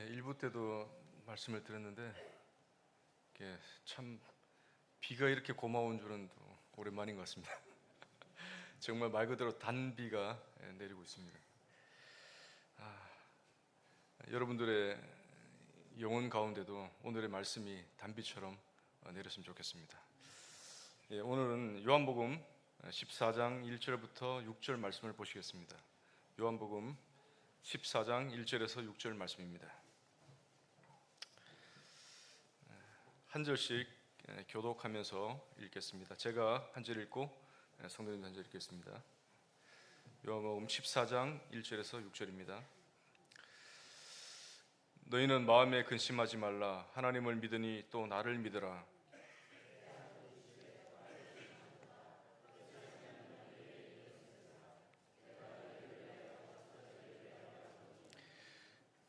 일부 때도 말씀을 드렸는데 이게 참 비가 이렇게 고마운 줄은 또 오랜만인 것 같습니다. 정말 말 그대로 단비가 내리고 있습니다. 여러분들의 영혼 가운데도 오늘의 말씀이 단비처럼 내렸으면 좋겠습니다. 오늘은 요한복음 14장 1절부터 6절 말씀을 보시겠습니다. 요한복음 14장 1절에서 6절 말씀입니다. 한 절씩 교독하면서 읽겠습니다. 제가 한 절 읽고 성도님 한 절 읽겠습니다. 요한복음 14장 1절에서 6절입니다. 너희는 마음에 근심하지 말라. 하나님을 믿으니 또 나를 믿으라.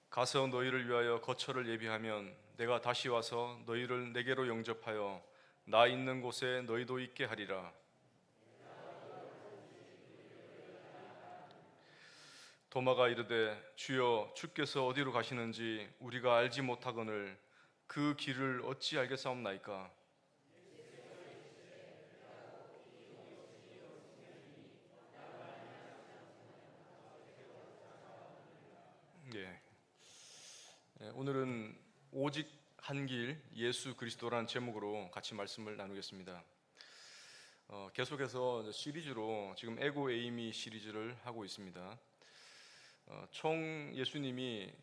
가서 너희를 위하여 거처를 예비하면 내가 다시 와서 너희를 내게로 영접하여 나 있는 곳에 너희도 있게 하리라. 도마가 이르되 주여 주께서 어디로 가시는지 우리가 알지 못하거늘 그 길을 어찌 알겠사옵나이까. 오늘은 오직 한 길 예수 그리스도라는 제목으로 같이 말씀을 나누겠습니다. 계속해서 시리즈로 지금 에고 에이미 시리즈를 하고 있습니다. 총 예수님이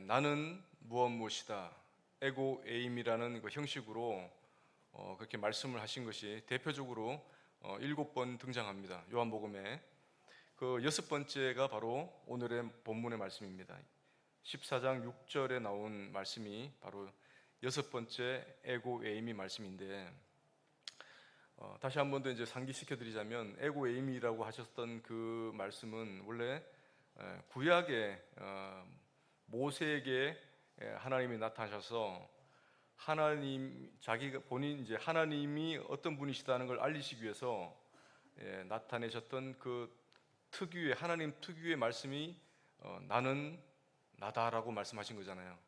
나는 무엇이다 에고 에이미라는 그 형식으로 그렇게 말씀을 하신 것이 대표적으로 7번 등장합니다. 요한복음에 그 6번째가 바로 오늘의 본문의 말씀입니다. 14장 6절에 나온 말씀이 바로 6번째 에고 에이미 말씀인데, 다시 한 번 더 상기시켜 드리자면 에고 에이미라고 하셨던 그 말씀은 원래 구약의 모세에게 하나님이 나타나셔서 자기가 본인 하나님이 어떤 분이시다는 걸 알리시기 위해서 나타내셨던 그 특유의 하나님 특유의 말씀이 나는 나다라고 말씀하신 거잖아요.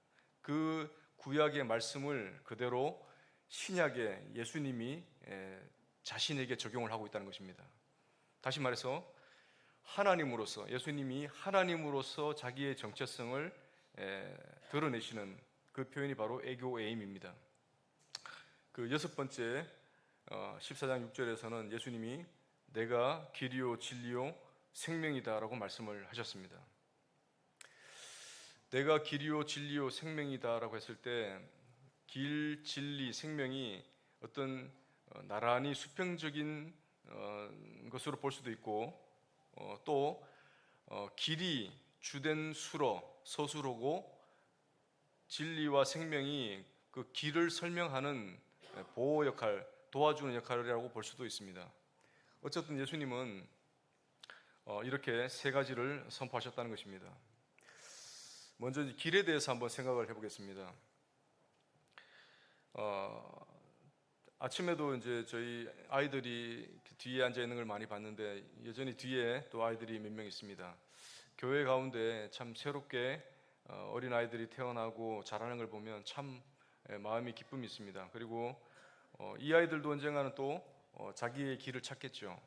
그 구약의 말씀을 그대로 신약의 예수님이 자신에게 적용을 하고 있다는 것입니다. 다시 말해서 하나님으로서, 예수님이 하나님으로서 자기의 정체성을 드러내시는 그 표현이 바로 에고 에임입니다. 그 6번째 14장 6절에서는 예수님이 내가 길이요 진리요 생명이다 라고 말씀을 하셨습니다. 내가 길이요 진리요 생명이다 라고 했을 때 길, 진리, 생명이 어떤 나란히 수평적인 것으로 볼 수도 있고, 또 길이 주된 서술어고 진리와 생명이 그 길을 설명하는 보호 역할, 도와주는 역할이라고 볼 수도 있습니다. 어쨌든 예수님은 이렇게 세 가지를 선포하셨다는 것입니다. 먼저 길에 대해서 한번 생각을 해보겠습니다. 아침에도 저희 아이들이 뒤에 앉아 있는 걸 많이 봤는데 여전히 뒤에 또 아이들이 몇 명 있습니다. 교회 가운데 참 새롭게 어린 아이들이 태어나고 자라는 걸 보면 참 마음이 기쁨이 있습니다. 그리고 이 아이들도 언젠가는 또 자기의 길을 찾겠죠.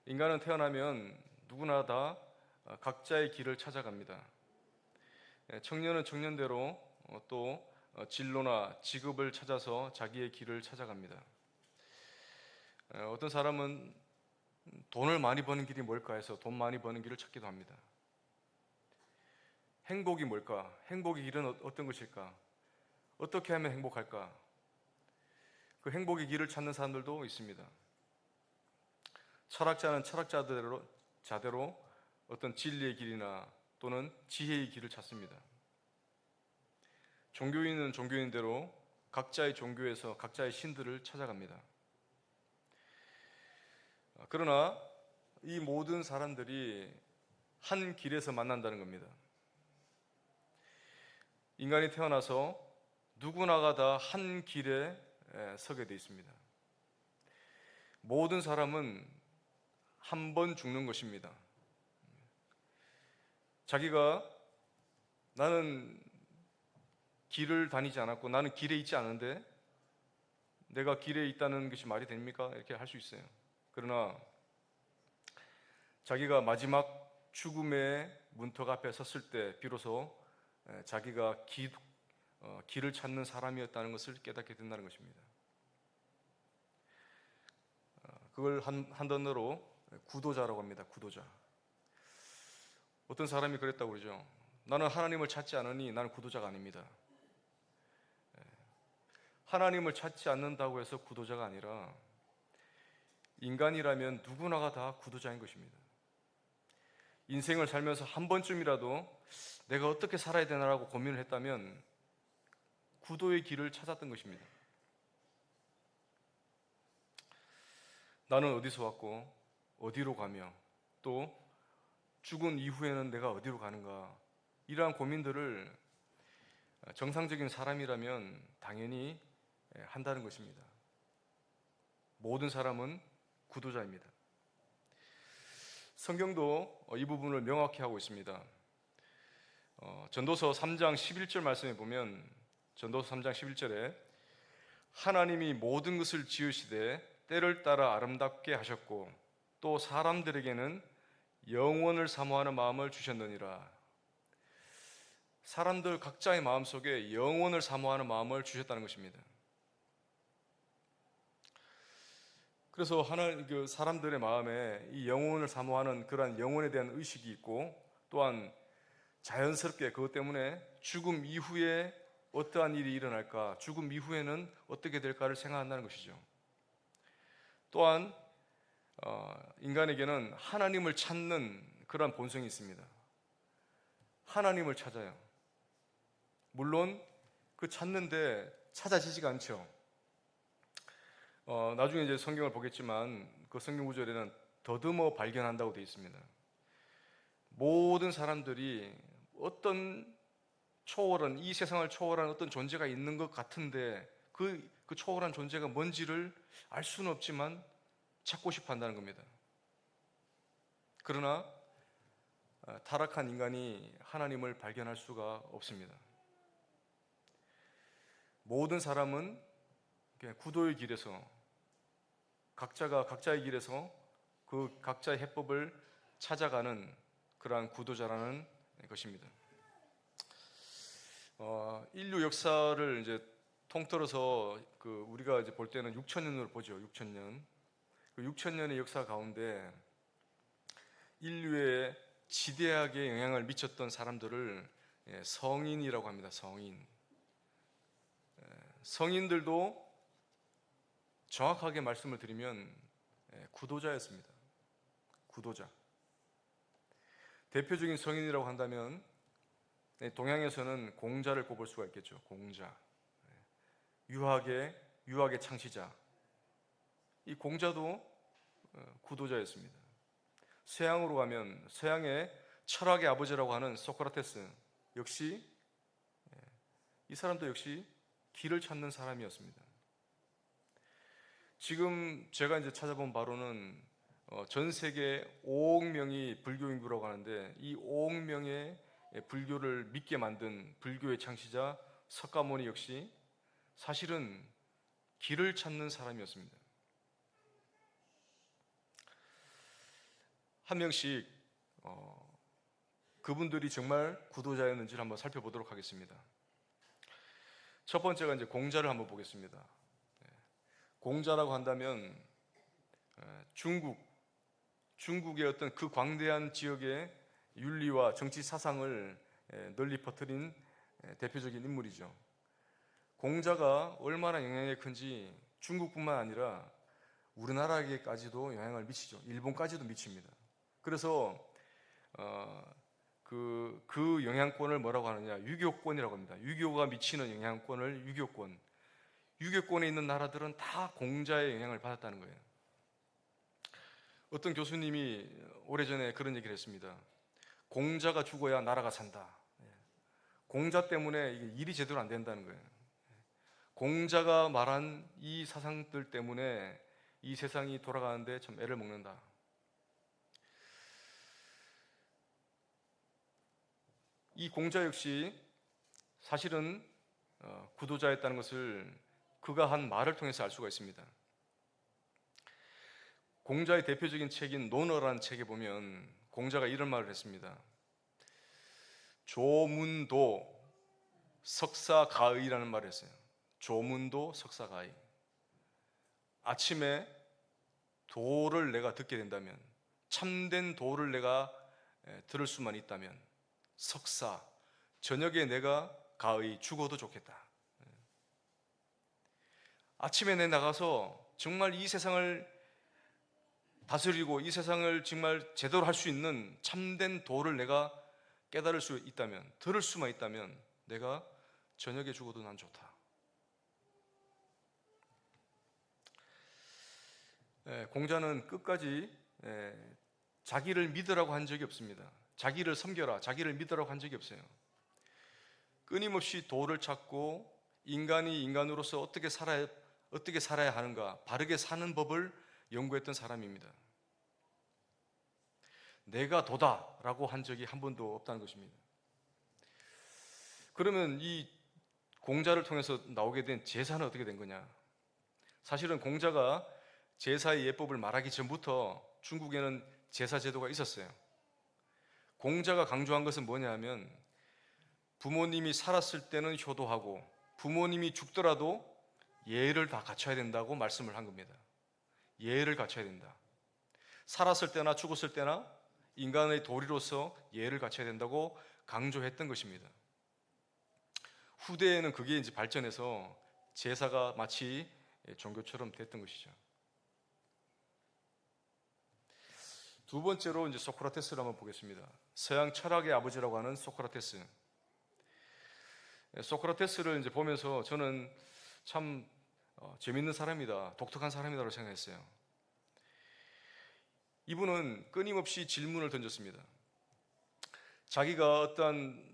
인간은 태어나면 누구나 다 각자의 길을 찾아갑니다. 청년은 청년대로 또 진로나 직업을 찾아서 자기의 길을 찾아갑니다. 어떤 사람은 돈을 많이 버는 길이 뭘까 해서 돈 많이 버는 길을 찾기도 합니다. 행복이 뭘까? 행복의 길은 어떤 것일까? 어떻게 하면 행복할까? 그 행복의 길을 찾는 사람들도 있습니다. 철학자는 철학자대로 어떤 진리의 길이나 또는 지혜의 길을 찾습니다. 종교인은 종교인대로 각자의 종교에서 각자의 신들을 찾아갑니다. 그러나 이 모든 사람들이 한 길에서 만난다는 겁니다. 인간이 태어나서 누구나가 다 한 길에 서게 되어 있습니다. 모든 사람은 한 번 죽는 것입니다. 자기가 나는 길을 다니지 않았고 나는 길에 있지 않은데 내가 길에 있다는 것이 말이 됩니까? 이렇게 할 수 있어요. 그러나 자기가 마지막 죽음의 문턱 앞에 섰을 때 비로소 자기가 길을 찾는 사람이었다는 것을 깨닫게 된다는 것입니다. 그걸 한 단어로 구도자라고 합니다. 구도자. 어떤 사람이 그랬다고 그러죠. 나는 하나님을 찾지 않으니 나는 구도자가 아닙니다. 하나님을 찾지 않는다고 해서 구도자가 아니라 인간이라면 누구나가 다 구도자인 것입니다. 인생을 살면서 한 번쯤이라도 내가 어떻게 살아야 되나라고 고민을 했다면 구도의 길을 찾았던 것입니다. 나는 어디서 왔고 어디로 가며 또 죽은 이후에는 내가 어디로 가는가, 이러한 고민들을 정상적인 사람이라면 당연히 한다는 것입니다. 모든 사람은 구도자입니다. 성경도 이 부분을 명확히 하고 있습니다. 전도서 3장 11절 말씀에 보면, 전도서 3장 11절에 하나님이 모든 것을 지으시되 때를 따라 아름답게 하셨고 또 사람들에게는 영원을 사모하는 마음을 주셨느니라. 사람들 각자의 마음속에 영원을 사모하는 마음을 주셨다는 것입니다. 그래서 그 사람들의 마음에 이 영혼을 사모하는 그러한 영혼에 대한 의식이 있고, 또한 자연스럽게 그것 때문에 죽음 이후에 어떠한 일이 일어날까, 죽음 이후에는 어떻게 될까를 생각한다는 것이죠. 또한 인간에게는 하나님을 찾는 그러한 본성이 있습니다. 하나님을 찾아요. 물론 그 찾는데 찾아지지가 않죠. 나중에 이제 성경을 보겠지만 그 성경 구절에는 더듬어 발견한다고 되어 있습니다. 모든 사람들이 어떤 초월한, 이 세상을 초월한 어떤 존재가 있는 것 같은데 그 초월한 존재가 뭔지를 알 수는 없지만 찾고 싶어 한다는 겁니다. 그러나 타락한 인간이 하나님을 발견할 수가 없습니다. 모든 사람은 구도의 길에서 각자가 각자의 길에서 그 각자의 해법을 찾아가는 그러한 구도자라는 것입니다. 인류 역사를 이제 통틀어서 우리가 이제 볼 때는 6,000년으로 보죠. 6,000년. 그 6,000년의 역사 가운데 인류에 지대하게 영향을 미쳤던 사람들을 성인이라고 합니다. 성인. 성인들도 정확하게 말씀을 드리면 구도자였습니다. 구도자. 대표적인 성인이라고 한다면 동양에서는 공자를 꼽을 수가 있겠죠. 공자. 유학의 창시자. 이 공자도 구도자였습니다. 서양으로 가면 서양의 철학의 아버지라고 하는 소크라테스 역시, 이 사람도 역시 길을 찾는 사람이었습니다. 지금 제가 이제 찾아본 바로는 전 세계 5억 명이 불교 인구라고 하는데 이 5억 명의 불교를 믿게 만든 불교의 창시자 석가모니 역시 사실은 길을 찾는 사람이었습니다. 한 명씩 그분들이 정말 구도자였는지를 한번 살펴보도록 하겠습니다. 첫 번째가 이제 공자를 한번 보겠습니다. 공자라고 한다면 중국의 어떤 그 광대한 지역의 윤리와 정치 사상을 널리 퍼뜨린 대표적인 인물이죠. 공자가 얼마나 영향이 큰지 중국뿐만 아니라 우리나라에게까지도 영향을 미치죠. 일본까지도 미칩니다. 그래서 그 영향권을 뭐라고 하느냐, 유교권이라고 합니다. 유교가 미치는 영향권을 유교권. 유교권에 있는 나라들은 다 공자의 영향을 받았다는 거예요. 어떤 교수님이 오래전에 그런 얘기를 했습니다. 공자가 죽어야 나라가 산다. 공자 때문에 이게 일이 제대로 안 된다는 거예요. 공자가 말한 이 사상들 때문에 이 세상이 돌아가는데 참 애를 먹는다. 이 공자 역시 사실은 구도자였다는 것을 그가 한 말을 통해서 알 수가 있습니다. 공자의 대표적인 책인 논어라는 책에 보면 공자가 이런 말을 했습니다. 조문도 석사가의라는 말을 했어요. 조문도 석사가의. 아침에 도를 내가 듣게 된다면, 참된 도를 내가 들을 수만 있다면 석사, 저녁에 내가 가의, 죽어도 좋겠다. 아침에 내 나가서 정말 이 세상을 다스리고 이 세상을 정말 제대로 할 수 있는 참된 도를 내가 깨달을 수 있다면, 들을 수만 있다면 내가 저녁에 죽어도 난 좋다. 공자는 끝까지 자기를 믿으라고 한 적이 없습니다. 자기를 섬겨라, 자기를 믿으라고 한 적이 없어요. 끊임없이 도를 찾고 인간이 인간으로서 어떻게 살아야 하는가, 바르게 사는 법을 연구했던 사람입니다. 내가 도다라고 한 적이 한 번도 없다는 것입니다. 그러면 이 공자를 통해서 나오게 된 제사는 어떻게 된 거냐? 사실은 공자가 제사의 예법을 말하기 전부터 중국에는 제사 제도가 있었어요. 공자가 강조한 것은 뭐냐 하면 부모님이 살았을 때는 효도하고 부모님이 죽더라도 예를 다 갖춰야 된다고 말씀을 한 겁니다. 예를 갖춰야 된다. 살았을 때나 죽었을 때나 인간의 도리로서 예를 갖춰야 된다고 강조했던 것입니다. 후대에는 그게 이제 발전해서 제사가 마치 종교처럼 됐던 것이죠. 두 번째로 이제 소크라테스를 한번 보겠습니다. 서양 철학의 아버지라고 하는 소크라테스. 소크라테스를 이제 보면서 저는 참 재밌는 사람이다, 독특한 사람이다라고 생각했어요. 이분은 끊임없이 질문을 던졌습니다. 자기가 어떤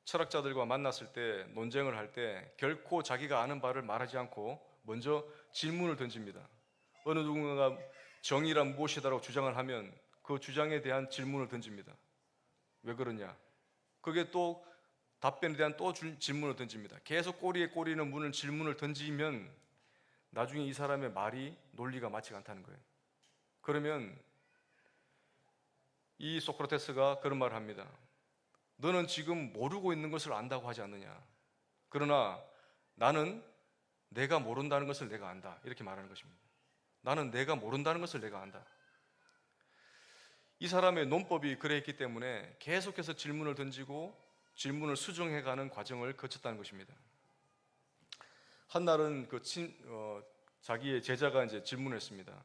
철학자들과 만났을 때, 논쟁을 할 때 결코 자기가 아는 바를 말하지 않고 먼저 질문을 던집니다. 어느 누군가가 정의란 무엇이다라고 주장을 하면 그 주장에 대한 질문을 던집니다. 왜 그러냐? 그게 또 답변에 대한 또 질문을 던집니다. 계속 꼬리에 꼬리는 무는 질문을 던지면 나중에 이 사람의 말이 논리가 맞지 않다는 거예요. 그러면 이 소크라테스가 그런 말을 합니다. 너는 지금 모르고 있는 것을 안다고 하지 않느냐? 그러나 나는 내가 모른다는 것을 내가 안다. 이렇게 말하는 것입니다. 나는 내가 모른다는 것을 내가 안다. 이 사람의 논법이 그랬기 때문에 계속해서 질문을 던지고 질문을 수정해가는 과정을 거쳤다는 것입니다. 한날은 자기의 제자가 이제 질문을 했습니다.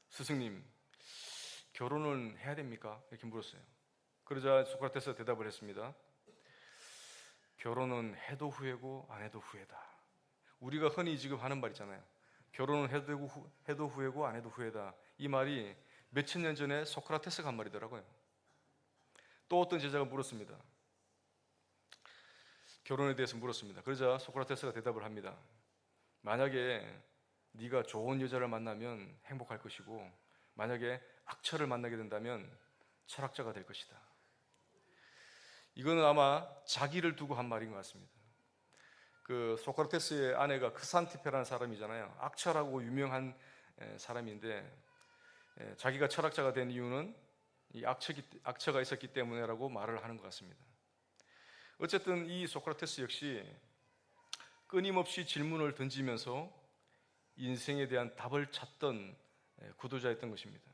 스승님, 결혼은 해야 됩니까? 이렇게 물었어요. 그러자 소크라테스가 대답을 했습니다. 결혼은 해도 후회고 안 해도 후회다. 우리가 흔히 지금 하는 말 있잖아요. 결혼은 해도 후회고 안 해도 후회다. 이 말이 몇천 년 전에 소크라테스가 한 말이더라고요. 또 어떤 제자가 물었습니다. 결혼에 대해서 물었습니다. 그러자 소크라테스가 대답을 합니다. 만약에 네가 좋은 여자를 만나면 행복할 것이고 만약에 악처를 만나게 된다면 철학자가 될 것이다. 이거는 아마 자기를 두고 한 말인 것 같습니다. 소크라테스의 아내가 크산티페라는 사람이잖아요. 악처라고 유명한 사람인데 자기가 철학자가 된 이유는 이 악처가 있었기 때문에라고 말을 하는 것 같습니다. 어쨌든 이 소크라테스 역시 끊임없이 질문을 던지면서 인생에 대한 답을 찾던 구도자였던 것입니다.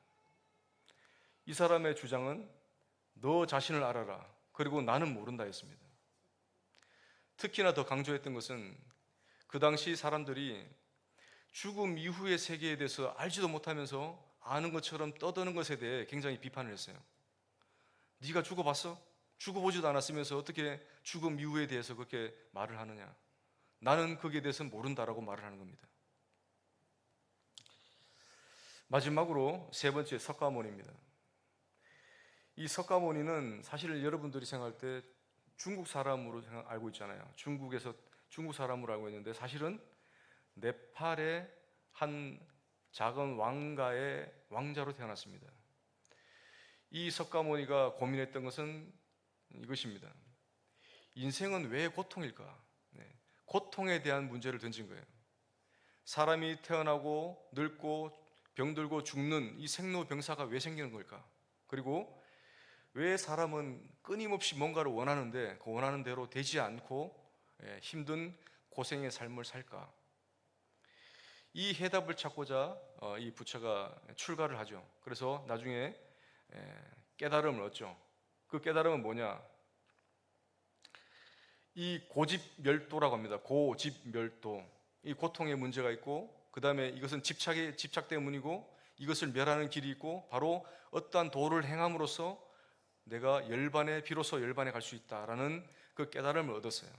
이 사람의 주장은 너 자신을 알아라. 그리고 나는 모른다였습니다. 특히나 더 강조했던 것은 그 당시 사람들이 죽음 이후의 세계에 대해서 알지도 못하면서 아는 것처럼 떠드는 것에 대해 굉장히 비판을 했어요. 네가 죽어봤어? 죽어보지도 않았으면서 어떻게 죽음 이후에 대해서 그렇게 말을 하느냐? 나는 거기에 대해서는 모른다라고 말을 하는 겁니다. 마지막으로 세 번째 석가모니입니다. 이 석가모니는 사실 여러분들이 생각할 때 중국 사람으로 알고 있잖아요. 중국 사람으로 알고 있는데 사실은 네팔의 한 작은 왕가의 왕자로 태어났습니다. 이 석가모니가 고민했던 것은 이것입니다. 인생은 왜 고통일까? 네. 고통에 대한 문제를 던진 거예요. 사람이 태어나고 늙고 병들고 죽는 이 생로병사가 왜 생기는 걸까? 그리고 왜 사람은 끊임없이 뭔가를 원하는데 그 원하는 대로 되지 않고 힘든 고생의 삶을 살까? 이 해답을 찾고자 이 부처가 출가를 하죠. 그래서 나중에 깨달음을 얻죠. 그 깨달음은 뭐냐? 이 고집멸도라고 합니다. 고집멸도. 이 고통의 문제가 있고, 그 다음에 이것은 집착 때문이고, 이것을 멸하는 길이 있고, 바로 어떠한 도를 행함으로써 내가 비로소 열반에 갈 수 있다라는 그 깨달음을 얻었어요.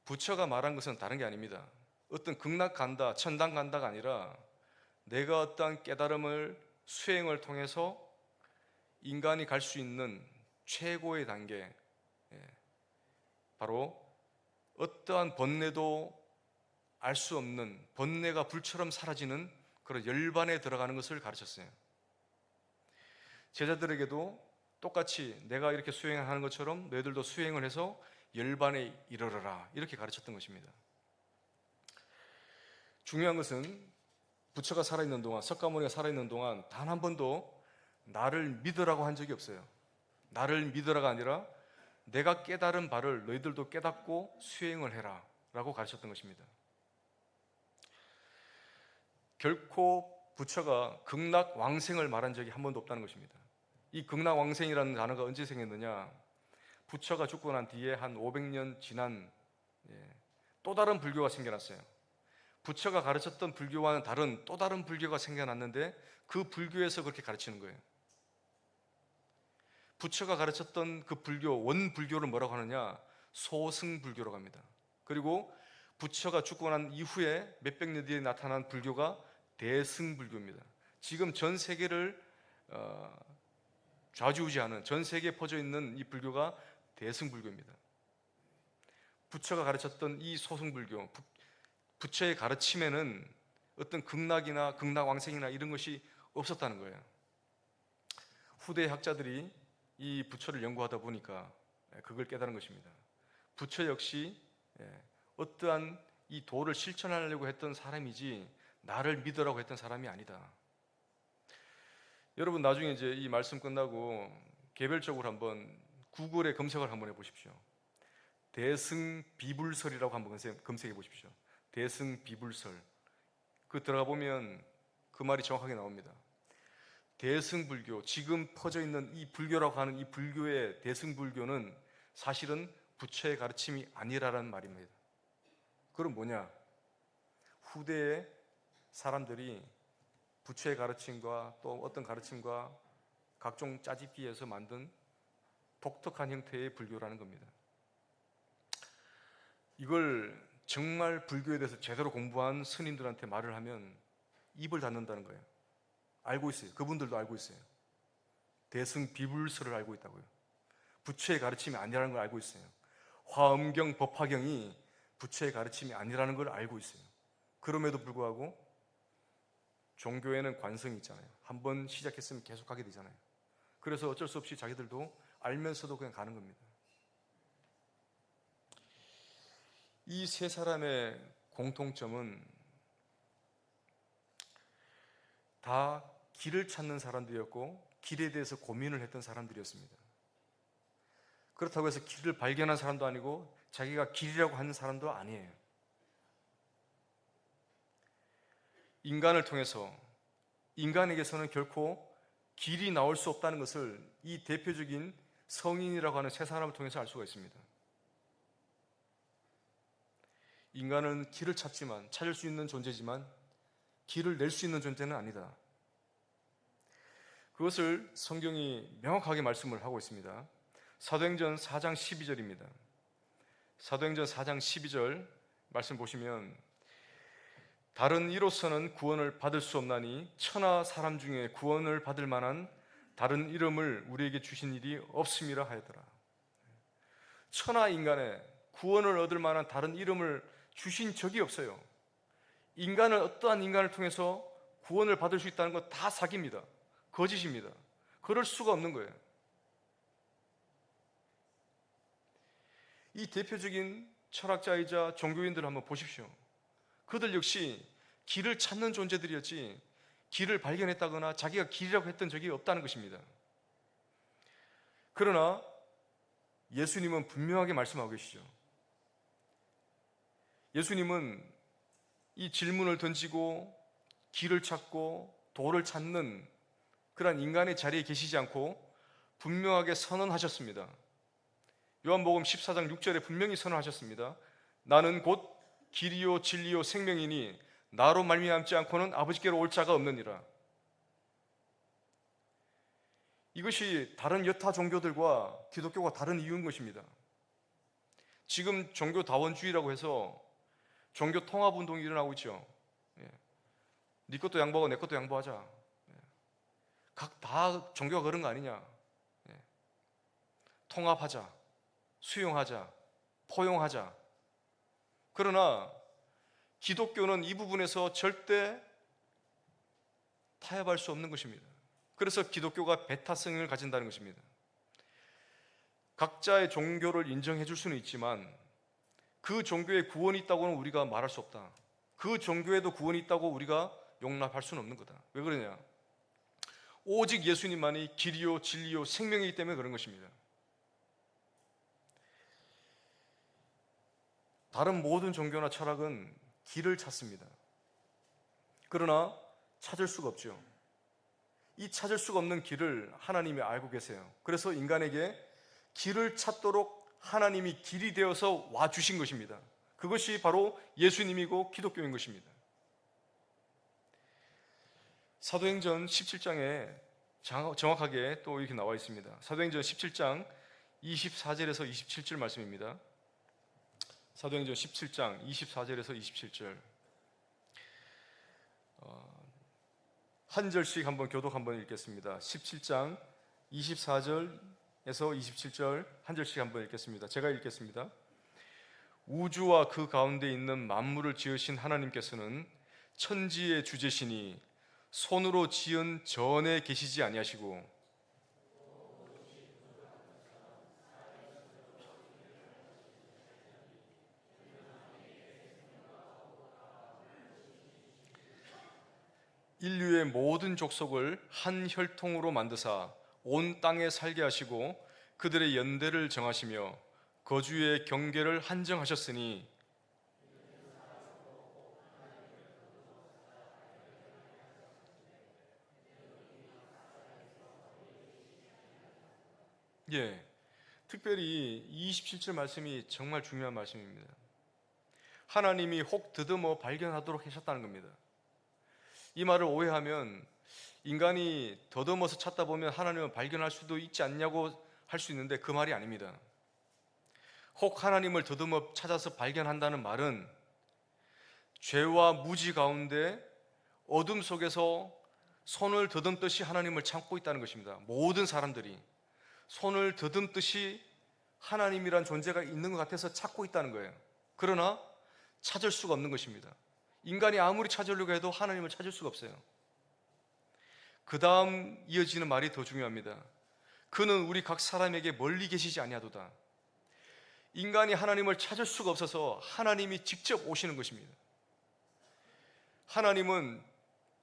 부처가 말한 것은 다른 게 아닙니다. 어떤 극락 간다, 천당 간다가 아니라 내가 어떠한 깨달음을 수행을 통해서 인간이 갈 수 있는 최고의 단계, 바로 어떠한 번뇌도 알 수 없는, 번뇌가 불처럼 사라지는 그런 열반에 들어가는 것을 가르쳤어요. 제자들에게도 똑같이 내가 이렇게 수행하는 것처럼 너희들도 수행을 해서 열반에 이르러라, 이렇게 가르쳤던 것입니다. 중요한 것은 부처가 살아있는 동안, 석가모니가 살아있는 동안 단 한 번도 나를 믿으라고 한 적이 없어요. 나를 믿으라가 아니라 내가 깨달은 바를 너희들도 깨닫고 수행을 해라 라고 가르쳤던 것입니다. 결코 부처가 극락왕생을 말한 적이 한 번도 없다는 것입니다. 이 극락왕생이라는 단어가 언제 생겼느냐? 부처가 죽고 난 뒤에 한 500년 지난 또 다른 불교가 생겨났어요. 부처가 가르쳤던 불교와는 다른 또 다른 불교가 생겨났는데 그 불교에서 그렇게 가르치는 거예요. 부처가 가르쳤던 그 불교, 원불교를 뭐라고 하느냐? 소승불교라고 합니다. 그리고 부처가 죽고 난 이후에 몇백 년 뒤에 나타난 불교가 대승불교입니다. 지금 전 세계를 좌지우지하는, 전 세계에 퍼져 있는 이 불교가 대승불교입니다. 부처가 가르쳤던 이 소승불교, 부처의 가르침에는 어떤 극락이나 극락왕생이나 이런 것이 없었다는 거예요. 후대 학자들이 이 부처를 연구하다 보니까 그걸 깨달은 것입니다. 부처 역시 어떠한 이 도를 실천하려고 했던 사람이지 나를 믿으라고 했던 사람이 아니다. 여러분 나중에 이제 이 말씀 끝나고 개별적으로 한번 구글에 검색을 한번 해보십시오. 대승비불설이라고 한번 검색해 보십시오. 대승비불설. 그 들어가 보면 그 말이 정확하게 나옵니다. 대승불교, 지금 퍼져 있는 이 불교라고 하는 이 불교의 대승불교는 사실은 부처의 가르침이 아니라는 말입니다. 그럼 뭐냐? 후대의 사람들이 부처의 가르침과 또 어떤 가르침과 각종 짜집기에서 만든 독특한 형태의 불교라는 겁니다. 이걸 정말 불교에 대해서 제대로 공부한 스님들한테 말을 하면 입을 닫는다는 거예요. 알고 있어요. 그분들도 알고 있어요. 대승비불설을 알고 있다고요. 부처의 가르침이 아니라는 걸 알고 있어요. 화엄경, 법화경이 부처의 가르침이 아니라는 걸 알고 있어요. 그럼에도 불구하고 종교에는 관성이 있잖아요. 한번 시작했으면 계속하게 되잖아요. 그래서 어쩔 수 없이 자기들도 알면서도 그냥 가는 겁니다. 이 세 사람의 공통점은 다 길을 찾는 사람들이었고 길에 대해서 고민을 했던 사람들이었습니다. 그렇다고 해서 길을 발견한 사람도 아니고 자기가 길이라고 하는 사람도 아니에요. 인간을 통해서, 인간에게서는 결코 길이 나올 수 없다는 것을 이 대표적인 성인이라고 하는 세 사람을 통해서 알 수가 있습니다. 인간은 길을 찾지만, 찾을 수 있는 존재지만 길을 낼 수 있는 존재는 아니다. 그것을 성경이 명확하게 말씀을 하고 있습니다. 사도행전 4장 12절입니다. 사도행전 4장 12절 말씀 보시면 다른 이로서는 구원을 받을 수 없나니 천하 사람 중에 구원을 받을 만한 다른 이름을 우리에게 주신 일이 없음이라 하였더라. 천하 인간에 구원을 얻을 만한 다른 이름을 주신 적이 없어요. 인간을, 어떠한 인간을 통해서 구원을 받을 수 있다는 건 다 사기입니다. 거짓입니다. 그럴 수가 없는 거예요. 이 대표적인 철학자이자 종교인들을 한번 보십시오. 그들 역시 길을 찾는 존재들이었지 길을 발견했다거나 자기가 길이라고 했던 적이 없다는 것입니다. 그러나 예수님은 분명하게 말씀하고 계시죠. 예수님은 이 질문을 던지고 길을 찾고 도를 찾는 그런 인간의 자리에 계시지 않고 분명하게 선언하셨습니다. 요한복음 14장 6절에 분명히 선언하셨습니다. 나는 곧 길이요 진리요 생명이니 나로 말미암지 않고는 아버지께로 올 자가 없느니라. 이것이 다른 여타 종교들과 기독교가 다른 이유인 것입니다. 지금 종교 다원주의라고 해서 종교 통합 운동이 일어나고 있죠. 네 것도 양보하고 내 것도 양보하자. 각 다 종교가 그런 거 아니냐. 통합하자, 수용하자, 포용하자. 그러나 기독교는 이 부분에서 절대 타협할 수 없는 것입니다. 그래서 기독교가 배타성을 가진다는 것입니다. 각자의 종교를 인정해 줄 수는 있지만 그 종교에 구원이 있다고는 우리가 말할 수 없다. 그 종교에도 구원이 있다고 우리가 용납할 수는 없는 거다. 왜 그러냐? 오직 예수님만이 길이요 진리요 생명이기 때문에 그런 것입니다. 다른 모든 종교나 철학은 길을 찾습니다. 그러나 찾을 수가 없죠. 이 찾을 수가 없는 길을 하나님이 알고 계세요. 그래서 인간에게 길을 찾도록 하나님이 길이 되어서 와주신 것입니다. 그것이 바로 예수님이고 기독교인 것입니다. 사도행전 17장에 정확하게 또 이렇게 나와 있습니다. 사도행전 17장 24절에서 27절 말씀입니다. 사도행전 17장 24절에서 27절 한 절씩 한번 교독 한번 읽겠습니다. 17장 24절에서 27절 한 절씩 한번 읽겠습니다. 제가 읽겠습니다. 우주와 그 가운데 있는 만물을 지으신 하나님께서는 천지의 주제시니 손으로 지은 전에 계시지 아니하시고 인류의 모든 족속을 한 혈통으로 만드사 온 땅에 살게 하시고 그들의 연대를 정하시며 거주의 경계를 한정하셨으니 특별히 27절 말씀이 정말 중요한 말씀입니다. 하나님이 혹 더듬어 발견하도록 하셨다는 겁니다. 이 말을 오해하면 인간이 더듬어서 찾다 보면 하나님을 발견할 수도 있지 않냐고 할 수 있는데 그 말이 아닙니다. 혹 하나님을 더듬어 찾아서 발견한다는 말은 죄와 무지 가운데 어둠 속에서 손을 더듬듯이 하나님을 찾고 있다는 것입니다. 모든 사람들이 손을 더듬듯이 하나님이란 존재가 있는 것 같아서 찾고 있다는 거예요. 그러나 찾을 수가 없는 것입니다. 인간이 아무리 찾으려고 해도 하나님을 찾을 수가 없어요. 그 다음 이어지는 말이 더 중요합니다. 그는 우리 각 사람에게 멀리 계시지 아니하도다. 인간이 하나님을 찾을 수가 없어서 하나님이 직접 오시는 것입니다. 하나님은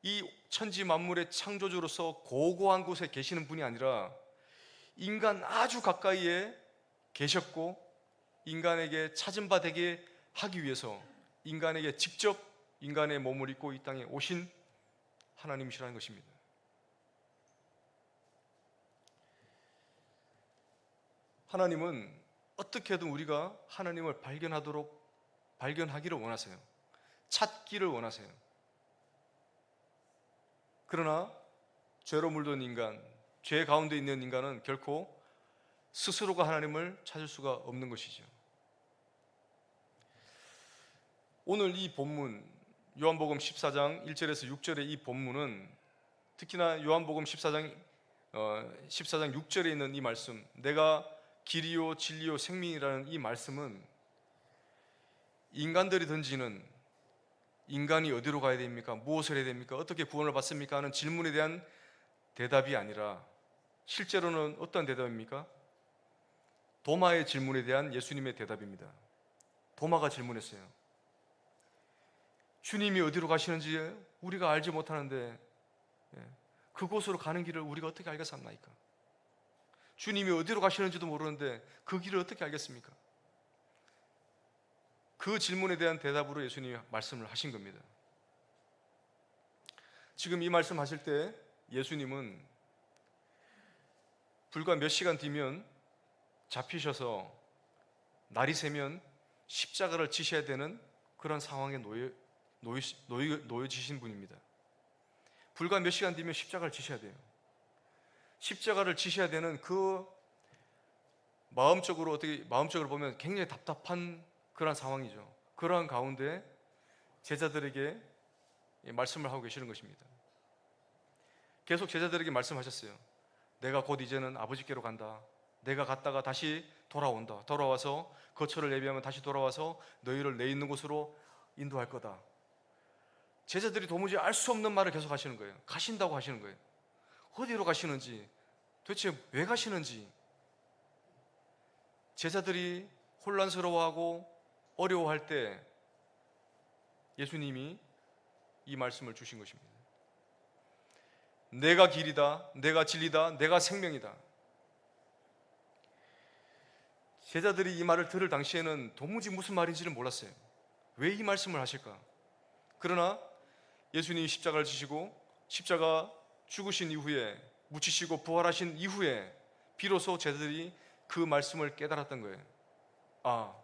이 천지 만물의 창조주로서 고고한 곳에 계시는 분이 아니라 인간 아주 가까이에 계셨고 인간에게 찾은 바 되게 하기 위해서 인간에게 직접 인간의 몸을 입고 이 땅에 오신 하나님이시라는 것입니다. 하나님은 어떻게든 우리가 하나님을 발견하기를 원하세요. 찾기를 원하세요. 그러나 죄로 물든 인간, 죄 가운데 있는 인간은 결코 스스로가 하나님을 찾을 수가 없는 것이죠. 오늘 이 본문 요한복음 14장 1절에서 6절의 이 본문은 특히나 요한복음 14장 6절에 있는 이 말씀, 내가 길이요 진리요 생명이라는 이 말씀은 인간들이 던지는 인간이 어디로 가야 됩니까? 무엇을 해야 됩니까? 어떻게 구원을 받습니까? 하는 질문에 대한 대답이 아니라 실제로는 어떤 대답입니까? 도마의 질문에 대한 예수님의 대답입니다. 도마가 질문했어요. 주님이 어디로 가시는지 우리가 알지 못하는데 그곳으로 가는 길을 우리가 어떻게 알겠습니까? 주님이 어디로 가시는지도 모르는데 그 길을 어떻게 알겠습니까? 그 질문에 대한 대답으로 예수님이 말씀을 하신 겁니다. 지금 이 말씀 하실 때 예수님은 불과 몇 시간 뒤면 잡히셔서 날이 새면 십자가를 지셔야 되는 그런 상황에 놓여지신 분입니다. 불과 몇 시간 뒤면 십자가를 지셔야 돼요. 십자가를 지셔야 되는 그 마음적으로 보면 굉장히 답답한 그런 상황이죠. 그러한 가운데 제자들에게 말씀을 하고 계시는 것입니다. 계속 제자들에게 말씀하셨어요. 내가 곧 이제는 아버지께로 간다. 내가 갔다가 다시 돌아온다. 돌아와서 거처를 예비하면 다시 돌아와서 너희를 내 있는 곳으로 인도할 거다. 제자들이 도무지 알 수 없는 말을 계속 하시는 거예요. 가신다고 하시는 거예요. 어디로 가시는지, 도대체 왜 가시는지 제자들이 혼란스러워하고 어려워할 때 예수님이 이 말씀을 주신 것입니다. 내가 길이다, 내가 진리다, 내가 생명이다. 제자들이 이 말을 들을 당시에는 도무지 무슨 말인지를 몰랐어요. 왜 이 말씀을 하실까? 그러나 예수님이 십자가를 지시고 십자가 죽으신 이후에 묻히시고 부활하신 이후에 비로소 제자들이 그 말씀을 깨달았던 거예요. 아,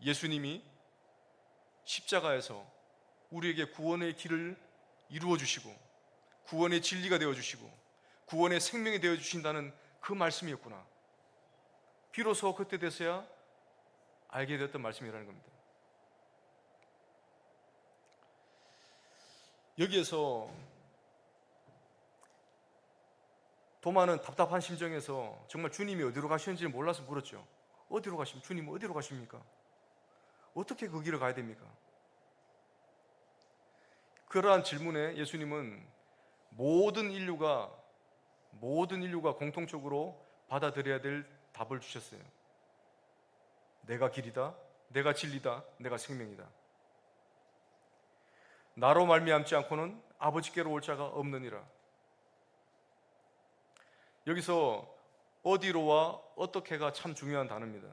예수님이 십자가에서 우리에게 구원의 길을 이루어 주시고 구원의 진리가 되어 주시고 구원의 생명이 되어 주신다는 그 말씀이었구나. 비로소 그때 돼서야 알게 되었던 말씀이라는 겁니다. 여기에서 도마는 답답한 심정에서 정말 주님이 어디로 가시는지 몰라서 물었죠. 어디로 가십니까? 주님 어디로 가십니까? 어떻게 그 길을 가야 됩니까? 그러한 질문에 예수님은 모든 인류가 공통적으로 받아들여야 될 답을 주셨어요. 내가 길이다, 내가 진리다, 내가 생명이다. 나로 말미암지 않고는 아버지께로 올 자가 없느니라. 여기서 어디로와 어떻게가 참 중요한 단어입니다.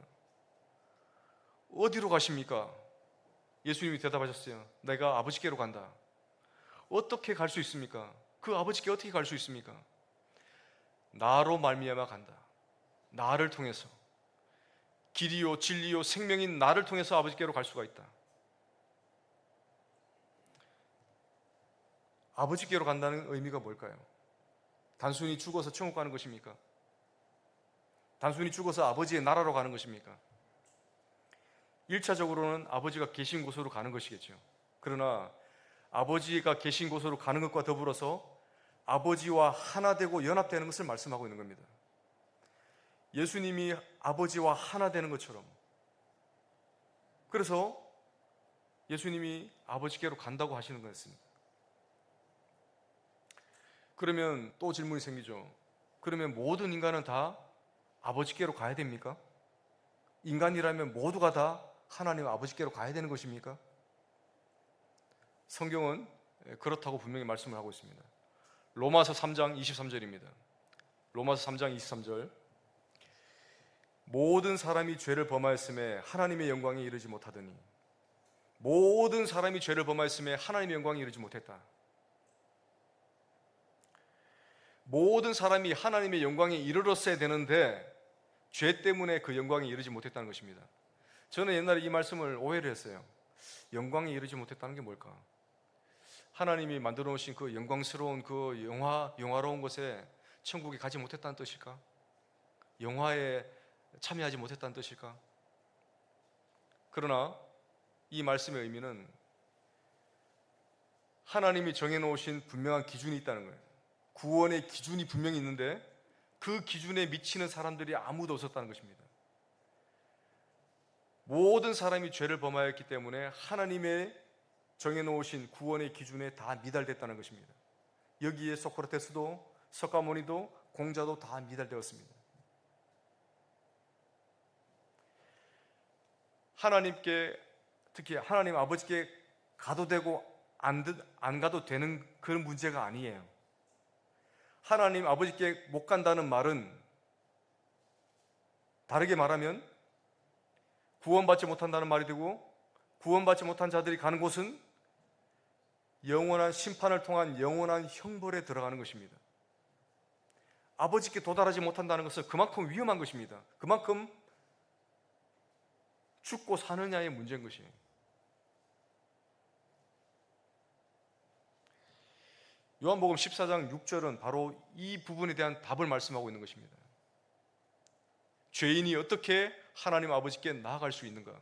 어디로 가십니까? 예수님이 대답하셨어요. 내가 아버지께로 간다. 어떻게 갈 수 있습니까? 그 아버지께 어떻게 갈 수 있습니까? 나로 말미암아 간다. 나를 통해서 길이요 진리요 생명인 나를 통해서 아버지께로 갈 수가 있다. 아버지께로 간다는 의미가 뭘까요? 단순히 죽어서 천국 가는 것입니까? 단순히 죽어서 아버지의 나라로 가는 것입니까? 1차적으로는 아버지가 계신 곳으로 가는 것이겠죠. 그러나 아버지가 계신 곳으로 가는 것과 더불어서 아버지와 하나 되고 연합되는 것을 말씀하고 있는 겁니다. 예수님이 아버지와 하나 되는 것처럼, 그래서 예수님이 아버지께로 간다고 하시는 거였습니다. 그러면 또 질문이 생기죠. 그러면 모든 인간은 다 아버지께로 가야 됩니까? 인간이라면 모두가 다 하나님 아버지께로 가야 되는 것입니까? 성경은 그렇다고 분명히 말씀을 하고 있습니다. 로마서 3장 23절입니다. 로마서 3장 23절. 모든 사람이 죄를 범하였음에 하나님의 영광에 이르지 못하더니, 모든 사람이 죄를 범하였음에 하나님의 영광에 이르지 못했다. 모든 사람이 하나님의 영광에 이르렀어야 되는데 죄 때문에 그 영광에 이르지 못했다는 것입니다. 저는 옛날에 이 말씀을 오해를 했어요. 영광에 이르지 못했다는 게 뭘까? 하나님이 만들어 놓으신 그 영광스러운 그 영화로운 곳에 천국에 가지 못했다는 뜻일까? 영화에 참여하지 못했다는 뜻일까? 그러나 이 말씀의 의미는 하나님이 정해놓으신 분명한 기준이 있다는 거예요. 구원의 기준이 분명히 있는데 그 기준에 미치는 사람들이 아무도 없었다는 것입니다. 모든 사람이 죄를 범하였기 때문에 하나님의 정해놓으신 구원의 기준에 다 미달됐다는 것입니다. 여기에 소크라테스도 석가모니도 공자도 다 미달되었습니다. 하나님께, 특히 하나님 아버지께 가도 되고 안 가도 되는 그런 문제가 아니에요. 하나님 아버지께 못 간다는 말은, 다르게 말하면 구원받지 못한다는 말이 되고, 구원받지 못한 자들이 가는 곳은 영원한 심판을 통한 영원한 형벌에 들어가는 것입니다. 아버지께 도달하지 못한다는 것은 그만큼 위험한 것입니다. 그만큼 죽고 사느냐의 문제인 것이에요. 요한복음 14장 6절은 바로 이 부분에 대한 답을 말씀하고 있는 것입니다. 죄인이 어떻게 하나님 아버지께 나아갈 수 있는가?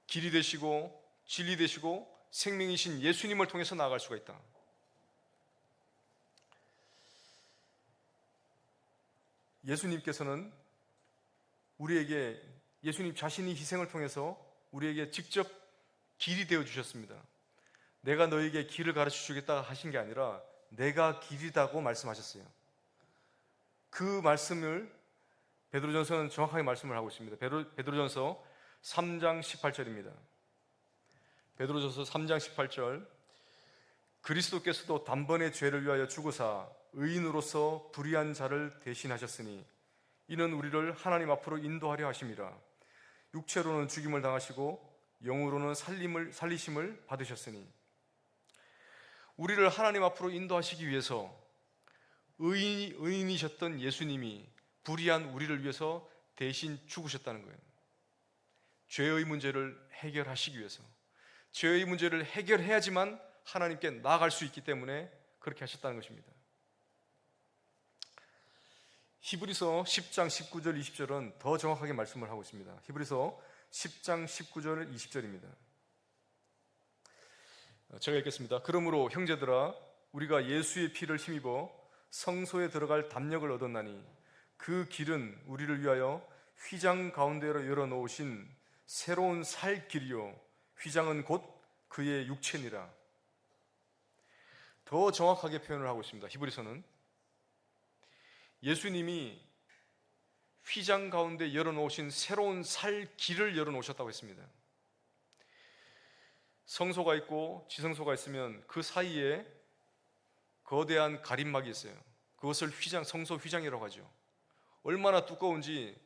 길이 되시고 진리 되시고 생명이신 예수님을 통해서 나아갈 수가 있다. 예수님께서는 우리에게, 예수님 자신이 희생을 통해서 우리에게 직접 길이 되어 주셨습니다. 내가 너에게 길을 가르쳐 주겠다 하신 게 아니라 내가 길이다고 말씀하셨어요. 그 말씀을 베드로전서는 정확하게 말씀을 하고 있습니다. 베드로전서 3장 18절입니다. 베드로전서 3장 18절, 그리스도께서도 단번에 죄를 위하여 죽으사 의인으로서 불의한 자를 대신하셨으니 이는 우리를 하나님 앞으로 인도하려 하심이라. 육체로는 죽임을 당하시고 영으로는 살리심을 받으셨으니, 우리를 하나님 앞으로 인도하시기 위해서 의인이셨던 예수님이 불의한 우리를 위해서 대신 죽으셨다는 거예요. 죄의 문제를 해결하시기 위해서. 죄의 문제를 해결해야지만 하나님께 나아갈 수 있기 때문에 그렇게 하셨다는 것입니다. 히브리서 10장 19절 20절은 더 정확하게 말씀을 하고 있습니다. 히브리서 10장 19절 20절입니다. 제가 읽겠습니다. 그러므로 형제들아, 우리가 예수의 피를 힘입어 성소에 들어갈 담력을 얻었나니 그 길은 우리를 위하여 휘장 가운데로 열어놓으신 새로운 살 길이요 휘장은 곧 그의 육체니라. 더 정확하게 표현을 하고 있습니다. 히브리서는 예수님이 휘장 가운데 열어놓으신 새로운 살 길을 열어놓으셨다고 했습니다. 성소가 있고 지성소가 있으면 그 사이에 거대한 가림막이 있어요. 그것을 성소 휘장이라고 하죠. 얼마나 두꺼운지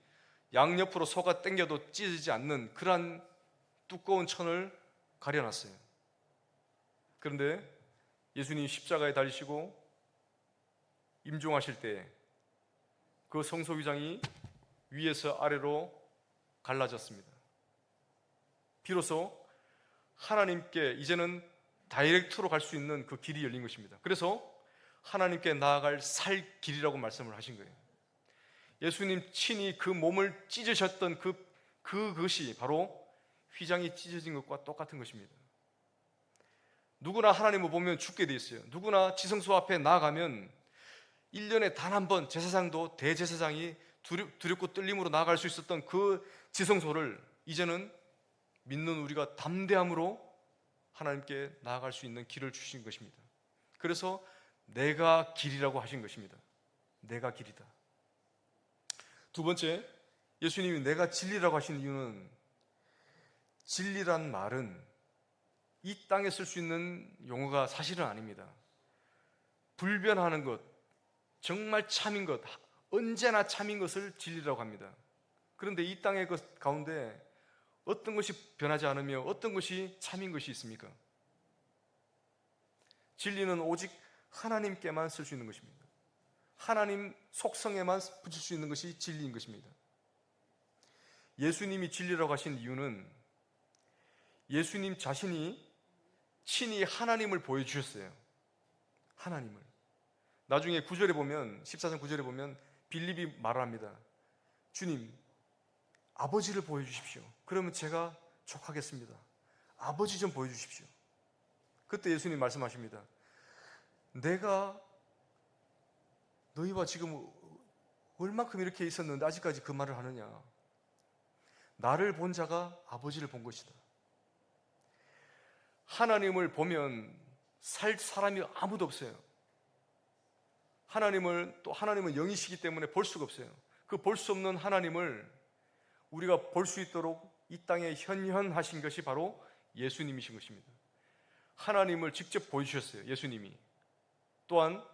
양옆으로 소가 당겨도 찢어지지 않는 그러한 두꺼운 천을 가려놨어요. 그런데 예수님이 십자가에 달리시고 임종하실 때 그 성소 휘장이 위에서 아래로 갈라졌습니다. 비로소 하나님께 이제는 다이렉트로 갈 수 있는 그 길이 열린 것입니다. 그래서 하나님께 나아갈 살 길이라고 말씀을 하신 거예요. 예수님 친히 그 몸을 찢으셨던 그것이 바로 휘장이 찢어진 것과 똑같은 것입니다. 누구나 하나님을 보면 죽게 돼 있어요. 누구나 지성소 앞에 나아가면 1년에 단 한 번 제사장도 대제사장이 두렵고 떨림으로 나아갈 수 있었던 그 지성소를 이제는 믿는 우리가 담대함으로 하나님께 나아갈 수 있는 길을 주신 것입니다. 그래서 내가 길이라고 하신 것입니다. 내가 길이다. 두 번째, 예수님이 내가 진리라고 하신 이유는, 진리란 말은 이 땅에 쓸 수 있는 용어가 사실은 아닙니다. 불변하는 것, 정말 참인 것, 언제나 참인 것을 진리라고 합니다. 그런데 이 땅의 것 가운데 어떤 것이 변하지 않으며 어떤 것이 참인 것이 있습니까? 진리는 오직 하나님께만 쓸 수 있는 것입니다. 하나님 속성에만 붙일 수 있는 것이 진리인 것입니다. 예수님이 진리라고 하신 이유는 예수님 자신이 친히 하나님을 보여주셨어요. 하나님을. 나중에 9절에 보면, 14장 9절에 보면 빌립이 말을 합니다. 주님, 아버지를 보여주십시오. 그러면 제가 족하겠습니다. 아버지 좀 보여주십시오. 그때 예수님 말씀하십니다. 내가 너희와 지금 얼만큼 이렇게 있었는데 아직까지 그 말을 하느냐. 나를 본 자가 아버지를 본 것이다. 하나님을 보면 살 사람이 아무도 없어요. 하나님은 영이시기 때문에 볼 수가 없어요. 그 볼 수 없는 하나님을 우리가 볼 수 있도록 이 땅에 현현하신 것이 바로 예수님이신 것입니다. 하나님을 직접 보여주셨어요. 예수님이. 또한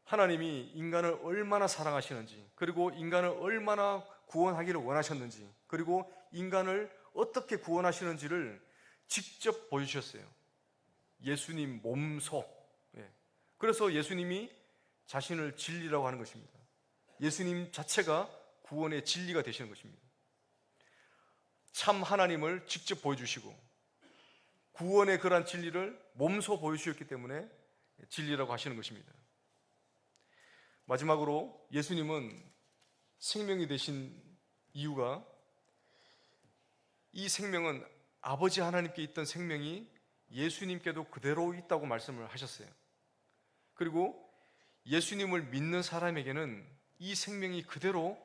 하나님이 인간을 얼마나 사랑하시는지, 그리고 인간을 얼마나 구원하기를 원하셨는지, 그리고 인간을 어떻게 구원하시는지를 직접 보여주셨어요. 예수님 몸소. 그래서 예수님이 자신을 진리라고 하는 것입니다. 예수님 자체가 구원의 진리가 되시는 것입니다. 참 하나님을 직접 보여주시고 구원의 그러한 진리를 몸소 보여주셨기 때문에 진리라고 하시는 것입니다. 마지막으로 예수님은 생명이 되신 이유가, 이 생명은 아버지 하나님께 있던 생명이 예수님께도 그대로 있다고 말씀을 하셨어요. 그리고 예수님을 믿는 사람에게는 이 생명이 그대로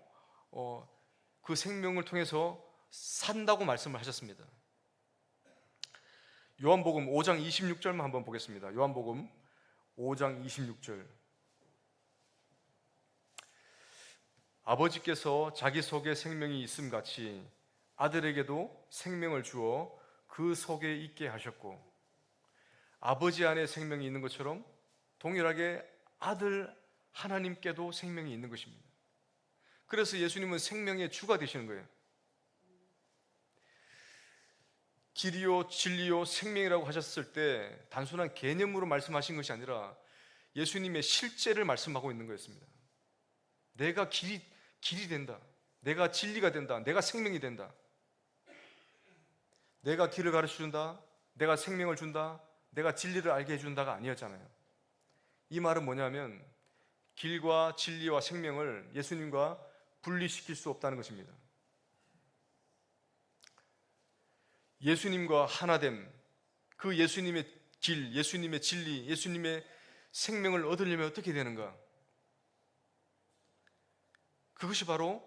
그 생명을 통해서 산다고 말씀을 하셨습니다. 요한복음 5장 26절만 한번 보겠습니다. 요한복음 5장 26절. 아버지께서 자기 속에 생명이 있음 같이 아들에게도 생명을 주어 그 속에 있게 하셨고, 아버지 안에 생명이 있는 것처럼 동일하게 아들 하나님께도 생명이 있는 것입니다. 그래서 예수님은 생명의 주가 되시는 거예요. 길이요 진리요 생명이라고 하셨을 때 단순한 개념으로 말씀하신 것이 아니라 예수님의 실제를 말씀하고 있는 거였습니다. 내가 길이 된다, 내가 진리가 된다, 내가 생명이 된다, 내가 길을 가르쳐준다, 내가 생명을 준다, 내가 진리를 알게 해준다가 아니었잖아요. 이 말은 뭐냐면 길과 진리와 생명을 예수님과 분리시킬 수 없다는 것입니다. 예수님과 하나됨, 그 예수님의 길, 예수님의 진리, 예수님의 생명을 얻으려면 어떻게 되는가? 그것이 바로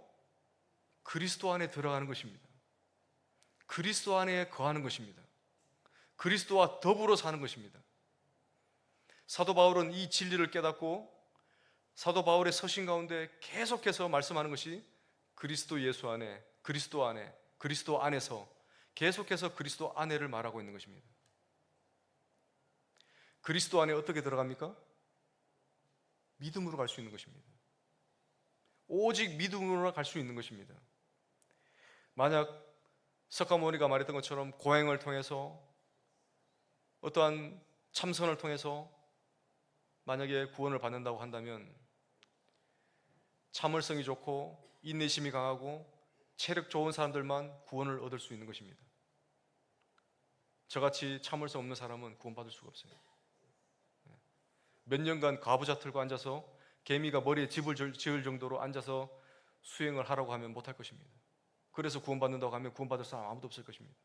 그리스도 안에 들어가는 것입니다. 그리스도 안에 거하는 것입니다. 그리스도와 더불어 사는 것입니다. 사도 바울은 이 진리를 깨닫고 사도 바울의 서신 가운데 계속해서 말씀하는 것이 그리스도 예수 안에, 그리스도 안에, 그리스도 안에서, 계속해서 그리스도 안에를 말하고 있는 것입니다. 그리스도 안에 어떻게 들어갑니까? 믿음으로 갈 수 있는 것입니다. 오직 믿음으로 갈 수 있는 것입니다. 만약 석가모니가 말했던 것처럼 고행을 통해서, 어떠한 참선을 통해서 만약에 구원을 받는다고 한다면 참을성이 좋고 인내심이 강하고 체력 좋은 사람들만 구원을 얻을 수 있는 것입니다. 저같이 참을성 없는 사람은 구원받을 수가 없어요. 몇 년간 가부좌 틀고 앉아서 개미가 머리에 집을 지을 정도로 앉아서 수행을 하라고 하면 못할 것입니다. 그래서 구원받는다고 하면 구원받을 사람 아무도 없을 것입니다.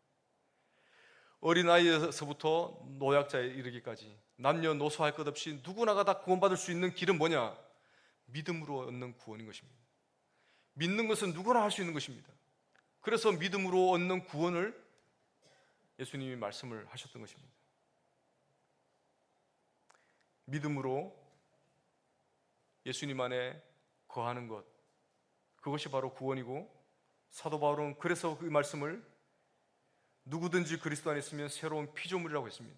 어린아이에서부터 노약자에 이르기까지 남녀노소 할 것 없이 누구나가 다 구원받을 수 있는 길은 뭐냐? 믿음으로 얻는 구원인 것입니다. 믿는 것은 누구나 할 수 있는 것입니다. 그래서 믿음으로 얻는 구원을 예수님이 말씀을 하셨던 것입니다. 믿음으로 예수님 안에 거하는 것, 그것이 바로 구원이고, 사도 바울은 그래서 그 말씀을 누구든지 그리스도 안에 있으면 새로운 피조물이라고 했습니다.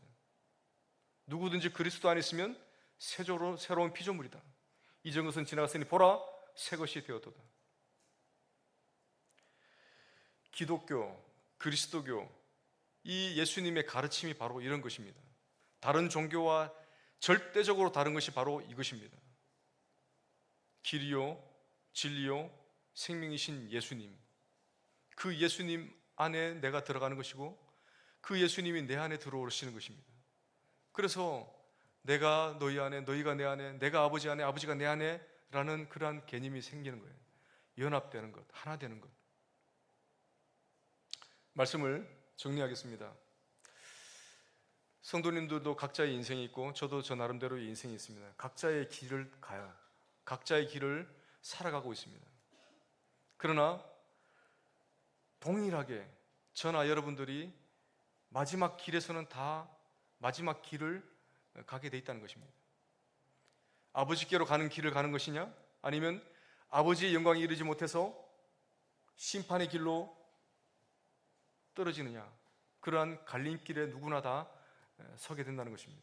누구든지 그리스도 안에 있으면 새로운 피조물이다. 이전 것은 지나갔으니 보라 새 것이 되었도다. 기독교, 그리스도교, 이 예수님의 가르침이 바로 이런 것입니다. 다른 종교와 절대적으로 다른 것이 바로 이것입니다. 길이요 진리요 생명이신 예수님, 그 예수님 안에 내가 들어가는 것이고 그 예수님이 내 안에 들어오시는 것입니다. 그래서 내가 너희 안에, 너희가 내 안에, 내가 아버지 안에, 아버지가 내 안에 라는 그러한 개념이 생기는 거예요. 연합되는 것, 하나 되는 것. 말씀을 정리하겠습니다. 성도님들도 각자의 인생이 있고 저도 저 나름대로의 인생이 있습니다. 각자의 길을 가요. 각자의 길을 살아가고 있습니다. 그러나 동일하게 저나 여러분들이 마지막 길에서는 다 마지막 길을 가게 돼 있다는 것입니다. 아버지께로 가는 길을 가는 것이냐, 아니면 아버지의 영광에 이르지 못해서 심판의 길로 떨어지느냐, 그러한 갈림길에 누구나 다 서게 된다는 것입니다.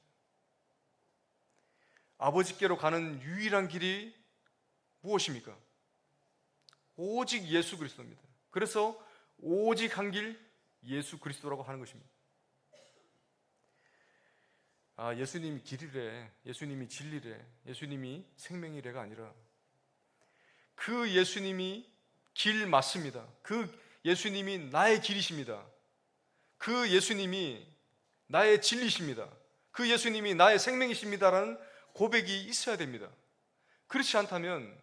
아버지께로 가는 유일한 길이 무엇입니까? 오직 예수 그리스도입니다. 그래서 오직 한 길, 예수 그리스도라고 하는 것입니다. 예수님이 길이래, 예수님이 진리래, 예수님이 생명이래가 아니라 그 예수님이 길 맞습니다. 그 예수님이 나의 길이십니다. 그 예수님이 나의 진리십니다. 그 예수님이 나의 생명이십니다라는 고백이 있어야 됩니다. 그렇지 않다면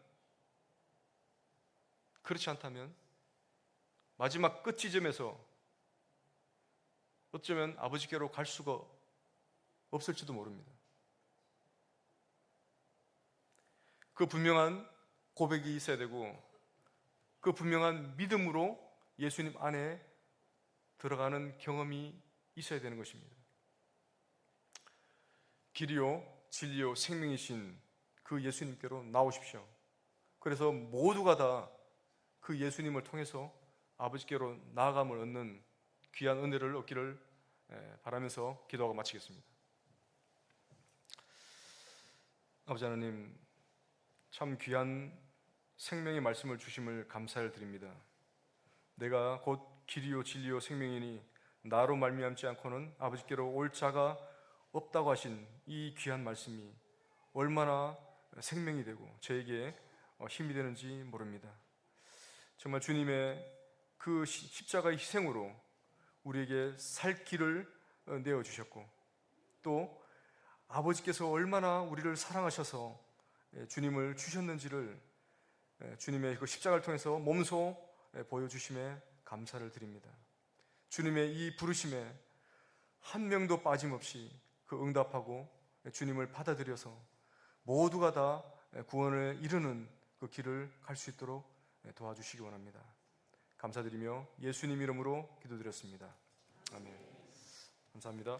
마지막 끝 지점에서 어쩌면 아버지께로 갈 수가 없을지도 모릅니다. 그 분명한 고백이 있어야 되고 그 분명한 믿음으로 예수님 안에 들어가는 경험이 있어야 되는 것입니다. 길이요 진리요 생명이신 그 예수님께로 나오십시오. 그래서 모두가 다 그 예수님을 통해서 아버지께로 나아감을 얻는 귀한 은혜를 얻기를 바라면서 기도하고 마치겠습니다. 아버지 하나님, 참 귀한 생명의 말씀을 주심을 감사를 드립니다. 내가 곧 길이요 진리요 생명이니 나로 말미암지 않고는 아버지께로 올 자가 없다고 하신 이 귀한 말씀이 얼마나 생명이 되고 저에게 힘이 되는지 모릅니다. 정말 주님의 그 십자가의 희생으로 우리에게 살 길을 내어주셨고 또 아버지께서 얼마나 우리를 사랑하셔서 주님을 주셨는지를 주님의 그 십자가를 통해서 몸소 보여주심에 감사를 드립니다. 주님의 이 부르심에 한 명도 빠짐없이 그 응답하고 주님을 받아들여서 모두가 다 구원을 이루는 그 길을 갈 수 있도록 도와주시기 원합니다. 감사드리며 예수님 이름으로 기도드렸습니다. 아멘. 감사합니다.